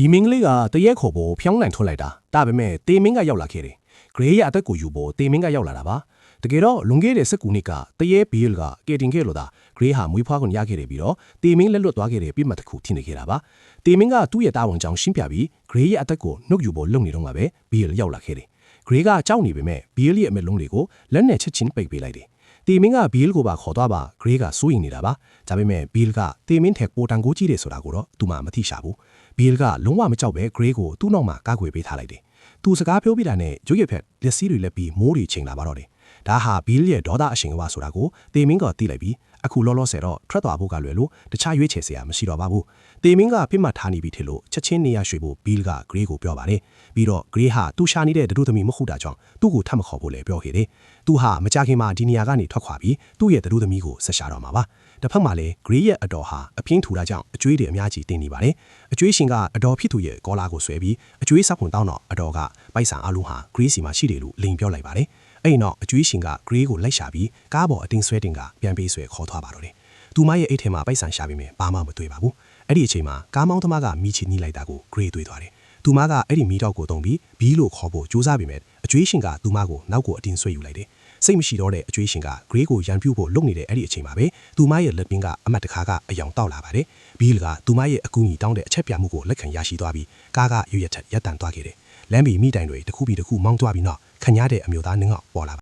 ဒီမင်းကလေးကတရက်ခေါ်ဖို့ဖျောင်းနိုင်ထွက်လိုက်တာဒါပေမဲ့တေမင်းကရောက်လာခဲ့တယ်ဂရေရဲ့အသက်ကိုယူဖို့တေမင်းကရောက်လာတာပါတကယ်တော့လွန်ခဲ့တဲ့19နှစ်ကတရက်ဘီလ်ကကယ်တင်ခဲ့လို့သာဂရေဟာမွေးဖွားခွင့်ရခဲ့တယ်ပြီးတော့တေမင်းလက်လွတ်သွားခဲ့တဲ့ပြစ်မှတ်တစ်ခုထင်နေခဲ့တာပါတေမင်းကသူ့ရဲ့တာဝန်ကြောင့်ရှင်းပြပြီးဂရေရဲ့အသက်ကိုနှုတ်ယူဖို့လုပ်နေတော့ကပဲဘီလ်ရောက်လာခဲ့တယ်ဂရေကကြောက်နေပေမဲ့ဘီလ်ရဲ့အမေလုံးတွေကိုလက်နဲ့ချက်ချင်းပိတ်ပေးလိုက်တယ်တေမင်းကဘီလ်ကိုပါခေါ်သွားပါဂရေကစိုးရိမ်နေတာပါဒါပေမဲ့ဘီလ်ကတေမင်းထက်ပိုတန်ကိုကြီးတယ်ဆိုတာကိုတော့သူမှမသိရှာဘူးဘီလ်ကလုံးဝမကြောက်ပဲဂရေကိုသူ့နောက်မှာကာကွယ်ပေးထားလိုက်တယ်သူစကားပြောပြတာနဲ့ရုပ်ရည်ဖက်လက်စီးတွေလက်ပြီးမိုးတွေချိန်လာပါတော့တယ်ဒါဟာဘီလ်ရဲ့ဒေါသအရှင်ကဝဆိုတာကိုတေမင်းကသိလိုက်ပြီးအခုလောလောဆယ်တော့ထွက်သွားဖို့ကလွယ်လို့တခြားရွေးချယ်စရာမရှိတော့ပါဘူးတေမင်းကပြစ်မှတ်ထားနေပြီထင်လို့ချက်ချင်းနေရရွှေ့ဖို့ဘီလ်ကဂရေကိုပြောပါတယ်ပြီးတော့ဂရေဟာသူရှာနေတဲ့ဒုသမီးမဟုတ်တာကြောင့်သူ့ကိုထပ်မခေါ်ဖို့လည်းပြောခဲ့တယ်သူဟာမကြခင်မှာဒီနေရာကနေထွက်ခွာပြီးသူ့ရဲ့ဒုသမီးကိုဆက်ရှာတော့မှာပါတစ်ဖက်မှာလည်းဂရေရဲ့အတော်ဟာအပြင်းထူတာကြောင့်အကျွေးတွေအများကြီးတင်နေပါတယ်အကျွေးရှင်ကအတော်ဖြစ်သူရဲ့ကောလာကိုဆွဲပြီးအကျွေးစောက်ခွန်တောင်းတော့အတော်ကပိုက်ဆံအလုံးဟာဂရေစီမှာရှိတယ်လို့လိန်ပြောလိုက်ပါတယ်အဲ့နောက်အကျွေးရှင်ကဂရေကိုလိုက်ရှာပြီးကားပေါ်အတင်းဆွဲတင်ကပြန်ပေးဆွဲခေါ်သွားပါတော့တယ်သူမရဲ့အိတ်ထဲမှာပိုက်ဆံရှာပြီးမြင်ဘာမှမတွေ့ပါဘူးအဲ့ဒီအချိန်မှာကားမောင်းသမားကမိချီနီးလိုက်တာကိုဂရေတွေ့သွားတယ်သူမကအဲ့ဒီမီးတောက်ကိုတုံးပြီးဘီးလို့ခေါ်ဖို့ကြိုးစားပေမဲ့အကျွေးရှင်ကသူမကိုနောက်ကိုအတင်းဆွဲယူလိုက်တယ်စိတ်မရှိတော့တဲ့အကျွေးရှင်ကဂရေကိုရန်ပြုတ်ဖို့လုပ်နေတဲ့အဲ့ဒီအချိန်မှာပဲသူမရဲ့လက်ပင်ကအမတ်တခါကအယောင်တောက်လာပါတယ်ဘီးလ်ကသူမရဲ့အကူအညီတောင်းတဲ့အချက်ပြမှုကိုလက်ခံရရှိသွားပြီးကားကရွရထက်ရပ်တန့်သွားခဲ့တယ်လမ်းဘီမိတိုင်တွေတစ်ခုပြီးတစ်ခုမောင်းသွားပြီးနောက်ခညားတဲ့အမျိုးသားနှင်းကပေါ်လာ